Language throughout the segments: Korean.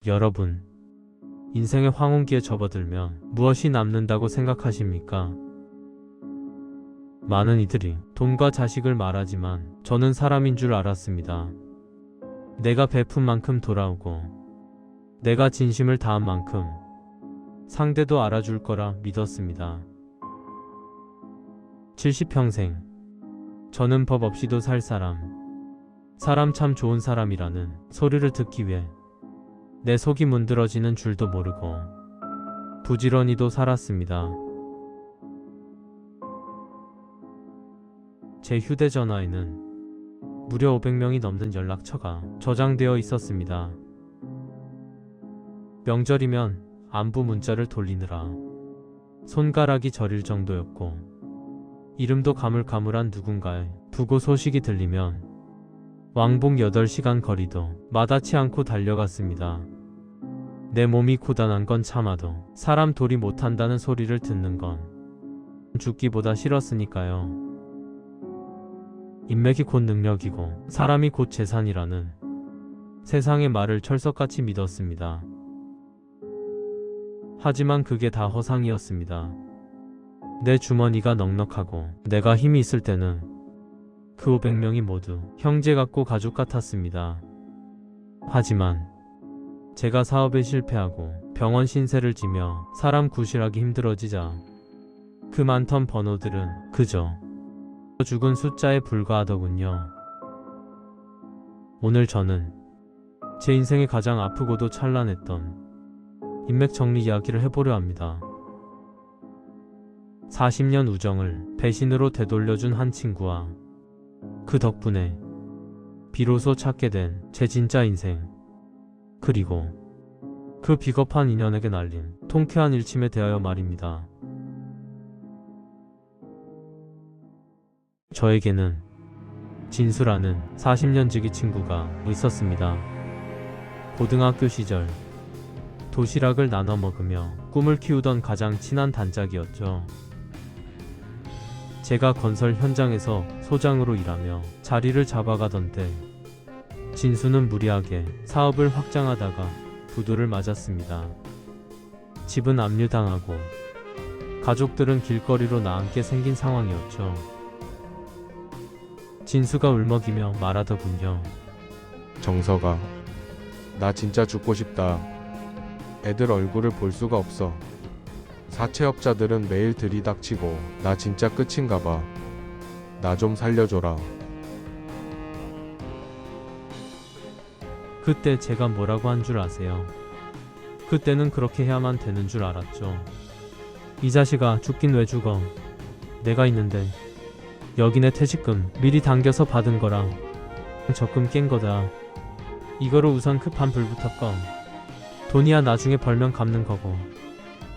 여러분, 인생의 황혼기에 접어들면 무엇이 남는다고 생각하십니까? 많은 이들이 돈과 자식을 말하지만 저는 사람인 줄 알았습니다. 내가 베푼 만큼 돌아오고 내가 진심을 다한 만큼 상대도 알아줄 거라 믿었습니다. 70평생 저는 법 없이도 살 사람 참 좋은 사람이라는 소리를 듣기 위해 내 속이 문드러지는 줄도 모르고 부지런히도 살았습니다. 제 휴대전화에는 무려 500명이 넘는 연락처가 저장되어 있었습니다. 명절이면 안부 문자를 돌리느라 손가락이 저릴 정도였고, 이름도 가물가물한 누군가의 부고 소식이 들리면 왕복 8시간 거리도 마다치 않고 달려갔습니다. 내 몸이 고단한 건 참아도 사람 돌이 못한다는 소리를 듣는 건 죽기보다 싫었으니까요. 인맥이 곧 능력이고 사람이 곧 재산이라는 세상의 말을 철석같이 믿었습니다. 하지만 그게 다 허상이었습니다. 내 주머니가 넉넉하고 내가 힘이 있을 때는 그 500명이 모두 형제 같고 가족 같았습니다. 하지만 제가 사업에 실패하고 병원 신세를 지며 사람 구실하기 힘들어지자 그 많던 번호들은 그저 죽은 숫자에 불과하더군요. 오늘 저는 제 인생에 가장 아프고도 찬란했던 인맥 정리 이야기를 해보려 합니다. 40년 우정을 배신으로 되돌려준 한 친구와 그 덕분에 비로소 찾게 된 제 진짜 인생, 그리고 그 비겁한 인연에게 날린 통쾌한 일침에 대하여 말입니다. 저에게는 진수라는 40년 지기 친구가 있었습니다. 고등학교 시절 도시락을 나눠 먹으며 꿈을 키우던 가장 친한 단짝이었죠. 제가 건설 현장에서 소장으로 일하며 자리를 잡아가던 때 진수는 무리하게 사업을 확장하다가 부도를 맞았습니다. 집은 압류당하고 가족들은 길거리로 나앉게 생긴 상황이었죠. 진수가 울먹이며 말하더군요. 정서가, 나 진짜 죽고 싶다. 애들 얼굴을 볼 수가 없어. 사채업자들은 매일 들이닥치고 나 진짜 끝인가 봐. 나 좀 살려줘라. 그때 제가 뭐라고 한 줄 아세요? 그때는 그렇게 해야만 되는 줄 알았죠. 이 자식아, 죽긴 왜 죽어. 내가 있는데. 여기 내 퇴직금 미리 당겨서 받은 거랑 적금 깬 거다. 이거로 우선 급한 불부터 꺼. 돈이야 나중에 벌면 갚는 거고.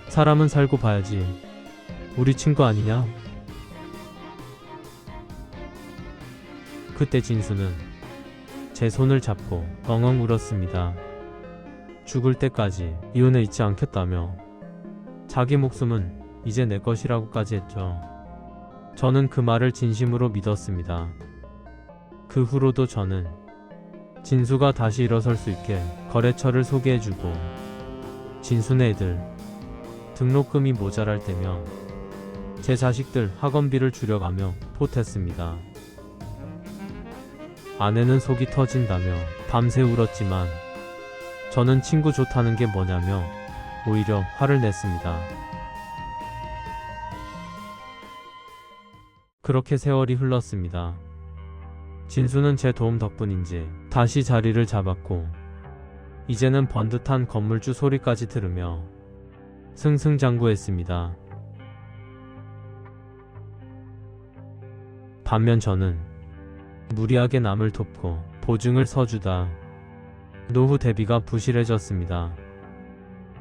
사람은 살고 봐야지. 우리 친구 아니냐? 그때 진수는 제 손을 잡고 엉엉 울었습니다. 죽을 때까지 이혼해 있지 않겠다며 자기 목숨은 이제 내 것이라고까지 했죠. 저는 그 말을 진심으로 믿었습니다. 그 후로도 저는 진수가 다시 일어설 수 있게 거래처를 소개해주고, 진수네 애들 등록금이 모자랄 때면 제 자식들 학원비를 줄여가며 보탰습니다. 아내는 속이 터진다며 밤새 울었지만 저는 친구 좋다는 게 뭐냐며 오히려 화를 냈습니다. 그렇게 세월이 흘렀습니다. 진수는 제 도움 덕분인지 다시 자리를 잡았고, 이제는 번듯한 건물주 소리까지 들으며 승승장구했습니다. 반면 저는 무리하게 남을 돕고 보증을 서주다 노후 대비가 부실해졌습니다.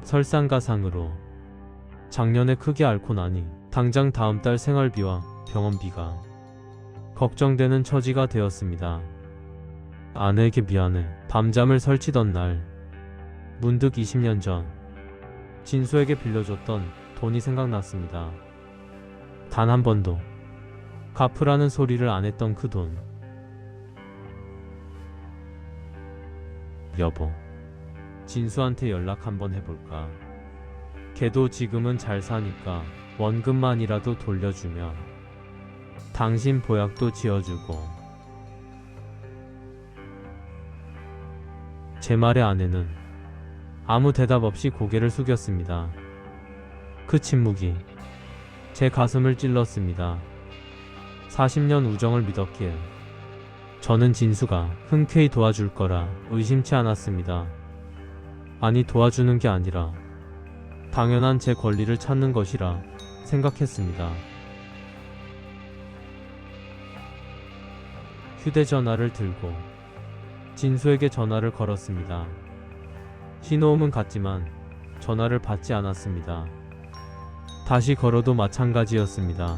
설상가상으로 작년에 크게 앓고 나니 당장 다음 달 생활비와 병원비가 걱정되는 처지가 되었습니다. 아내에게 미안해 밤잠을 설치던 날 문득 20년 전 진수에게 빌려줬던 돈이 생각났습니다. 단 한 번도 갚으라는 소리를 안 했던 그 돈. 여보, 진수한테 연락 한번 해볼까. 걔도 지금은 잘 사니까 원금만이라도 돌려주면 당신 보약도 지어주고. 제 말에 아내는 아무 대답 없이 고개를 숙였습니다. 그 침묵이 제 가슴을 찔렀습니다. 40년 우정을 믿었기에 저는 진수가 흔쾌히 도와줄 거라 의심치 않았습니다. 아니, 도와주는 게 아니라 당연한 제 권리를 찾는 것이라 생각했습니다. 휴대전화를 들고 진수에게 전화를 걸었습니다. 신호음은 갔지만 전화를 받지 않았습니다. 다시 걸어도 마찬가지였습니다.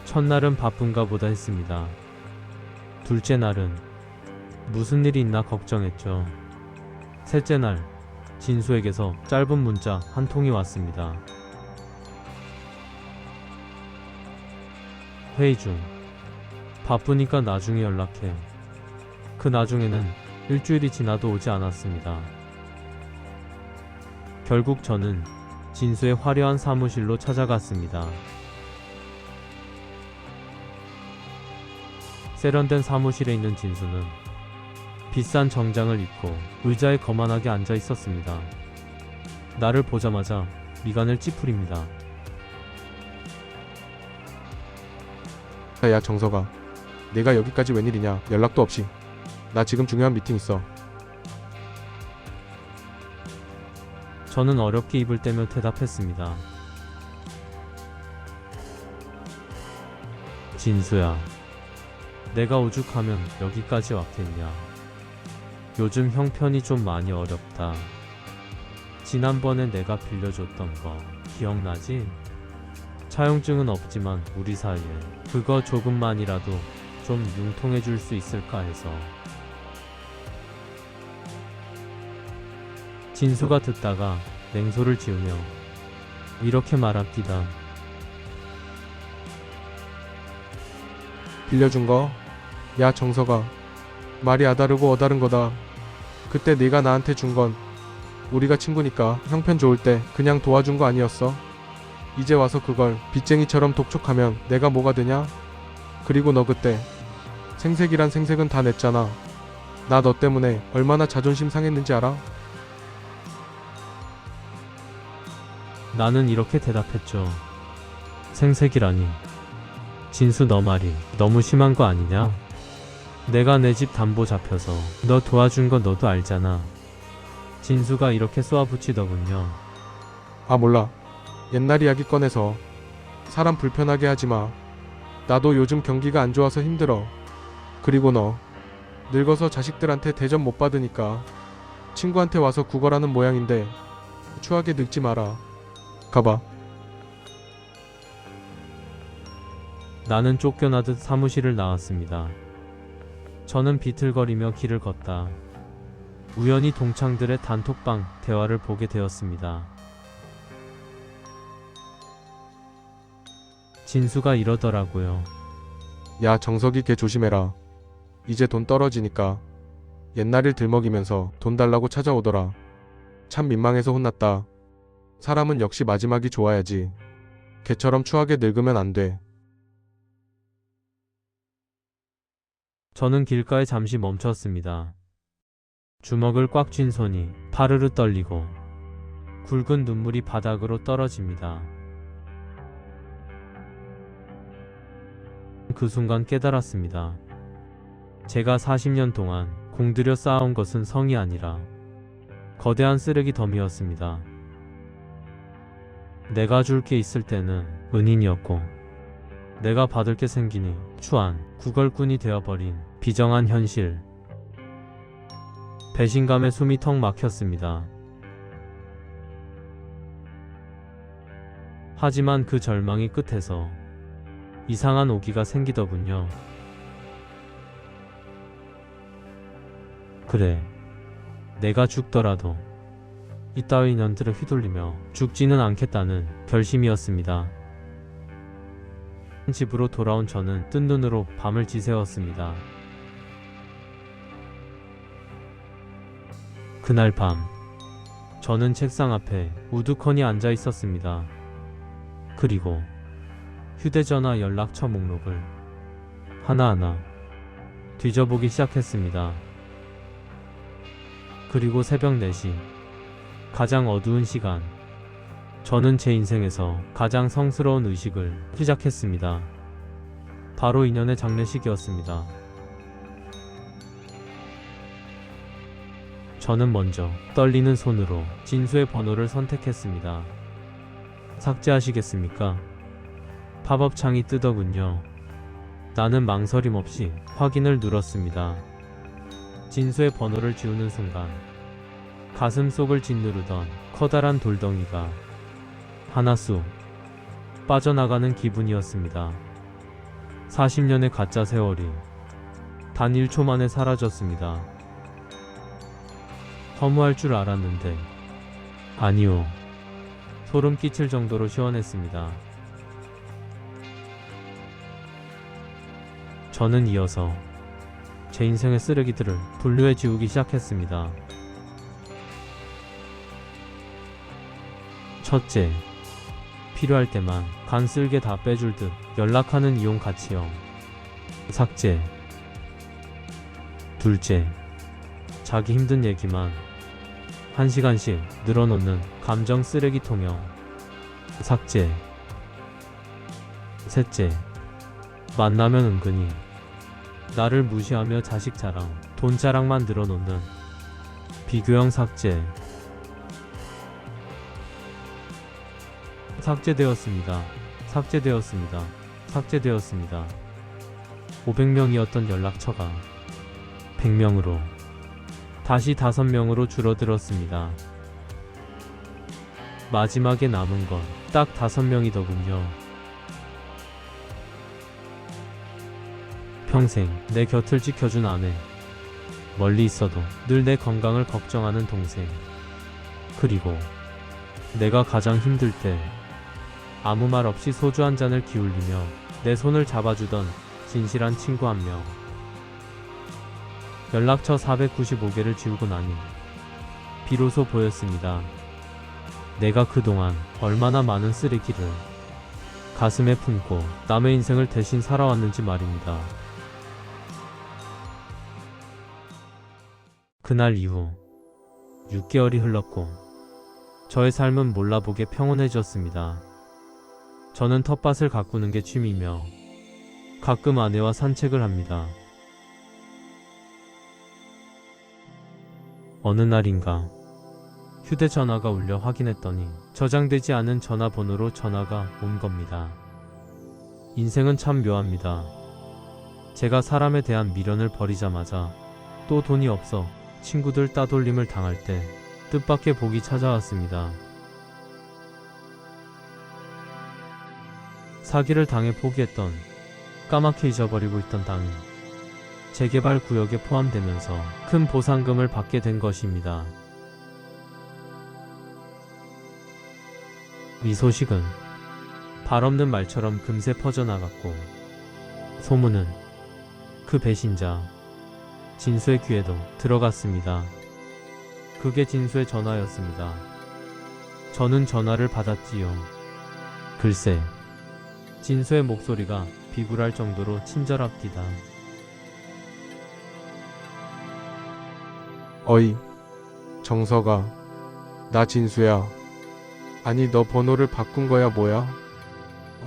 첫날은 바쁜가 보다 했습니다. 둘째 날은 무슨 일이 있나 걱정했죠. 셋째 날, 진수에게서 짧은 문자 한 통이 왔습니다. 회의 중. 바쁘니까 나중에 연락해. 그 나중에는 일주일이 지나도 오지 않았습니다. 결국 저는 진수의 화려한 사무실로 찾아갔습니다. 세련된 사무실에 있는 진수는 비싼 정장을 입고 의자에 거만하게 앉아 있었습니다. 나를 보자마자 미간을 찌푸립니다. 야, 정석아. 내가 여기까지 웬일이냐? 연락도 없이. 나 지금 중요한 미팅 있어. 저는 어렵게 입을 떼며 대답했습니다. 진수야, 내가 오죽하면 여기까지 왔겠냐. 요즘 형편이 좀 많이 어렵다. 지난번에 내가 빌려줬던 거 기억나지? 차용증은 없지만 우리 사이에 그거 조금만이라도 좀 융통해 줄 수 있을까 해서. 진수가 듣다가 냉소를 지으며 이렇게 말합니다. 빌려준 거? 야, 정석아. 말이 아다르고 어다른 거다. 그때 네가 나한테 준 건 우리가 친구니까 형편 좋을 때 그냥 도와준 거 아니었어? 이제 와서 그걸 빚쟁이처럼 독촉하면 내가 뭐가 되냐? 그리고 너 그때 생색이란 생색은 다 냈잖아. 나 너 때문에 얼마나 자존심 상했는지 알아? 나는 이렇게 대답했죠. 생색이라니. 진수, 너 말이 너무 심한 거 아니냐? 내가 내 집 담보 잡혀서 너 도와준 거 너도 알잖아. 진수가 이렇게 쏘아붙이더군요. 아, 몰라. 옛날 이야기 꺼내서 사람 불편하게 하지 마. 나도 요즘 경기가 안 좋아서 힘들어. 그리고 너 늙어서 자식들한테 대접 못 받으니까 친구한테 와서 구걸하는 모양인데 추하게 늙지 마라. 가봐. 나는 쫓겨나듯 사무실을 나왔습니다. 저는 비틀거리며 길을 걷다 우연히 동창들의 단톡방 대화를 보게 되었습니다. 진수가 이러더라고요. 야, 정석이 걔 조심해라. 이제 돈 떨어지니까 옛날 일 들먹이면서 돈 달라고 찾아오더라. 참 민망해서 혼났다. 사람은 역시 마지막이 좋아야지. 걔처럼 추하게 늙으면 안 돼. 저는 길가에 잠시 멈췄습니다. 주먹을 꽉 쥔 손이 파르르 떨리고 굵은 눈물이 바닥으로 떨어집니다. 그 순간 깨달았습니다. 제가 40년 동안 공들여 쌓아온 것은 성이 아니라 거대한 쓰레기 더미였습니다. 내가 줄 게 있을 때는 은인이었고 내가 받을 게 생기니 추한 구걸꾼이 되어버린 비정한 현실. 배신감에 숨이 턱 막혔습니다. 하지만 그 절망이 끝에서 이상한 오기가 생기더군요. 그래, 내가 죽더라도 이따위 년들을 휘둘리며 죽지는 않겠다는 결심이었습니다. 집으로 돌아온 저는 뜬 눈으로 밤을 지새웠습니다. 그날 밤, 저는 책상 앞에 우두커니 앉아 있었습니다. 그리고 휴대전화 연락처 목록을 하나하나 뒤져보기 시작했습니다. 그리고 새벽 4시, 가장 어두운 시간, 저는 제 인생에서 가장 성스러운 의식을 시작했습니다. 바로 인연의 장례식이었습니다. 저는 먼저 떨리는 손으로 진수의 번호를 선택했습니다. 삭제하시겠습니까? 팝업 창이 뜨더군요. 나는 망설임 없이 확인을 눌렀습니다. 진수의 번호를 지우는 순간 가슴 속을 짓누르던 커다란 돌덩이가 하나 쑥 빠져나가는 기분이었습니다. 40년의 가짜 세월이 단 1초 만에 사라졌습니다. 허무할 줄 알았는데 아니요. 소름 끼칠 정도로 시원했습니다. 저는 이어서 제 인생의 쓰레기들을 분류해 지우기 시작했습니다. 첫째, 필요할 때만 간 쓸게 다 빼줄 듯 연락하는 이용 가치형 삭제. 둘째, 자기 힘든 얘기만 1시간씩 늘어놓는 감정 쓰레기통형 삭제. 셋째, 만나면 은근히 나를 무시하며 자식 자랑, 돈 자랑만 늘어놓는 비교형 삭제. 삭제되었습니다. 삭제되었습니다. 삭제되었습니다. 500명이었던 연락처가 100명으로 다시 5명으로 줄어들었습니다. 마지막에 남은 건 딱 5명이더군요. 평생 내 곁을 지켜준 아내, 멀리 있어도 늘 내 건강을 걱정하는 동생, 그리고 내가 가장 힘들 때 아무 말 없이 소주 한 잔을 기울이며 내 손을 잡아주던 진실한 친구 한 명. 연락처 495개를 지우고 나니 비로소 보였습니다. 내가 그동안 얼마나 많은 쓰레기를 가슴에 품고 남의 인생을 대신 살아왔는지 말입니다. 그날 이후 6개월이 흘렀고 저의 삶은 몰라보게 평온해졌습니다. 저는 텃밭을 가꾸는 게 취미며 가끔 아내와 산책을 합니다. 어느 날인가 휴대전화가 울려 확인했더니 저장되지 않은 전화번호로 전화가 온 겁니다. 인생은 참 묘합니다. 제가 사람에 대한 미련을 버리자마자 또 돈이 없어 친구들 따돌림을 당할 때 뜻밖의 복이 찾아왔습니다. 사기를 당해 포기했던, 까맣게 잊어버리고 있던 땅이 재개발 구역에 포함되면서 큰 보상금을 받게 된 것입니다. 이 소식은 발 없는 말처럼 금세 퍼져나갔고 소문은 그 배신자 진수의 귀에도 들어갔습니다. 그게 진수의 전화였습니다. 저는 전화를 받았지요. 글쎄, 진수의 목소리가 비굴할 정도로 친절합디다. 어이, 정서가. 나 진수야. 아니, 너 번호를 바꾼 거야 뭐야?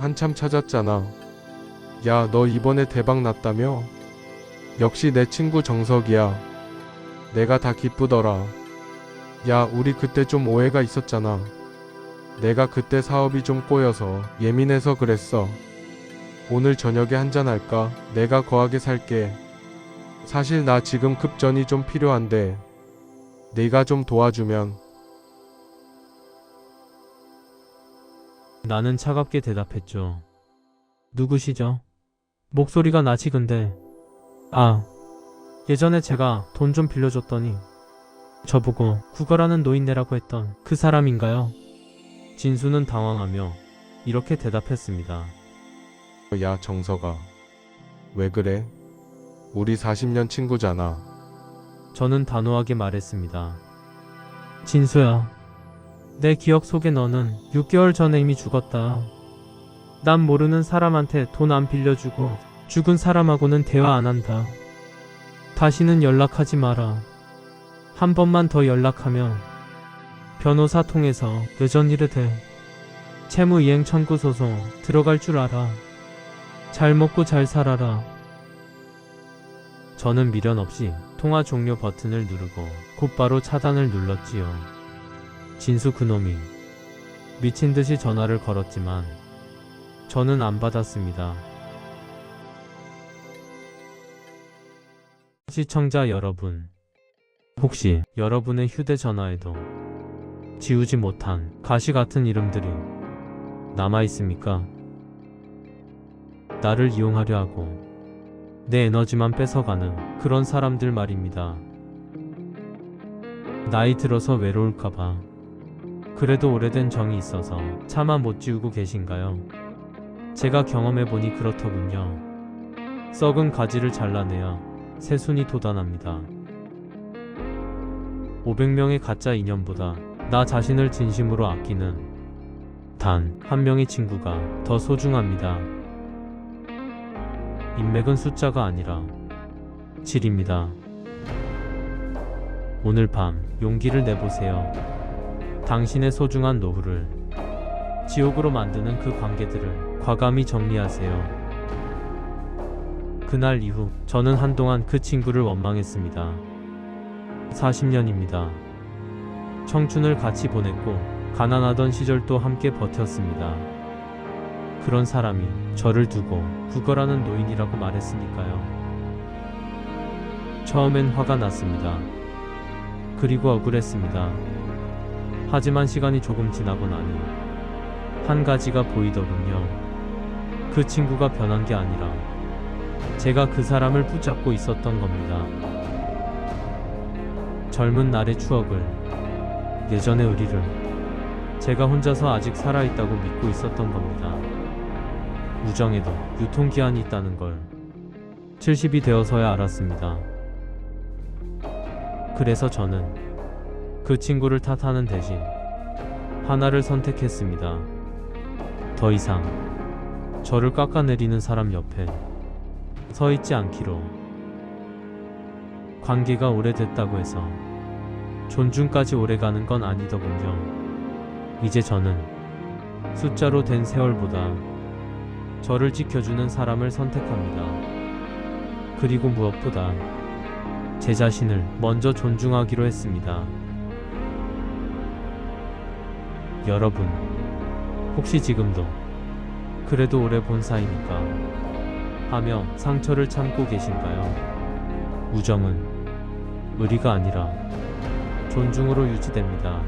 한참 찾았잖아. 야, 너 이번에 대박 났다며? 역시 내 친구 정석이야. 내가 다 기쁘더라. 야, 우리 그때 좀 오해가 있었잖아. 내가 그때 사업이 좀 꼬여서 예민해서 그랬어. 오늘 저녁에 한잔 할까? 내가 거하게 살게. 사실 나 지금 급전이 좀 필요한데 네가 좀 도와주면. 나는 차갑게 대답했죠. 누구시죠? 목소리가 낯이 근데. 아, 예전에 제가 돈 좀 빌려줬더니 저보고 구걸하는 노인네라고 했던 그 사람인가요? 진수는 당황하며 이렇게 대답했습니다. 야, 정서가. 왜 그래? 우리 40년 친구잖아. 저는 단호하게 말했습니다. 진수야, 내 기억 속에 너는 6개월 전에 이미 죽었다. 난 모르는 사람한테 돈 안 빌려주고 죽은 사람하고는 대화 안 한다. 다시는 연락하지 마라. 한 번만 더 연락하면 변호사 통해서 여전히를 돼. 채무이행 청구 소송 들어갈 줄 알아. 잘 먹고 잘 살아라. 저는 미련 없이 통화 종료 버튼을 누르고 곧바로 차단을 눌렀지요. 진수 그놈이 미친 듯이 전화를 걸었지만 저는 안 받았습니다. 시청자 여러분, 혹시 여러분의 휴대전화에도 지우지 못한 가시 같은 이름들이 남아 있습니까? 나를 이용하려 하고 내 에너지만 뺏어가는 그런 사람들 말입니다. 나이 들어서 외로울까봐 그래도 오래된 정이 있어서 차마 못 지우고 계신가요? 제가 경험해보니 그렇더군요. 썩은 가지를 잘라내야 새순이 돋아납니다. 500명의 가짜 인연보다 나 자신을 진심으로 아끼는 단 한 명의 친구가 더 소중합니다. 인맥은 숫자가 아니라 질입니다. 오늘 밤 용기를 내보세요. 당신의 소중한 노후를 지옥으로 만드는 그 관계들을 과감히 정리하세요. 그날 이후 저는 한동안 그 친구를 원망했습니다. 40년입니다. 청춘을 같이 보냈고 가난하던 시절도 함께 버텼습니다. 그런 사람이 저를 두고 구걸하는 노인이라고 말했으니까요. 처음엔 화가 났습니다. 그리고 억울했습니다. 하지만 시간이 조금 지나고 나니 한 가지가 보이더군요. 그 친구가 변한 게 아니라 제가 그 사람을 붙잡고 있었던 겁니다. 젊은 날의 추억을, 예전의 의리를 제가 혼자서 아직 살아있다고 믿고 있었던 겁니다. 우정에도 유통기한이 있다는 걸 70이 되어서야 알았습니다. 그래서 저는 그 친구를 탓하는 대신 하나를 선택했습니다. 더 이상 저를 깎아내리는 사람 옆에 서 있지 않기로. 관계가 오래됐다고 해서 존중까지 오래가는 건 아니더군요. 이제 저는 숫자로 된 세월보다 저를 지켜주는 사람을 선택합니다. 그리고 무엇보다 제 자신을 먼저 존중하기로 했습니다. 여러분, 혹시 지금도 그래도 오래 본 사이니까 하며 상처를 참고 계신가요? 우정은 의리가 아니라 존중으로 유지됩니다.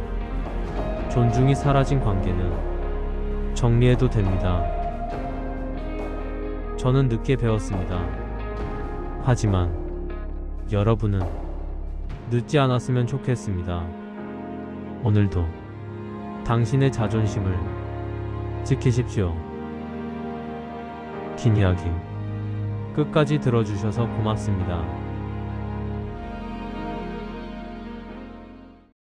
존중이 사라진 관계는 정리해도 됩니다. 저는 늦게 배웠습니다. 하지만 여러분은 늦지 않았으면 좋겠습니다. 오늘도 당신의 자존심을 지키십시오. 긴 이야기 끝까지 들어주셔서 고맙습니다.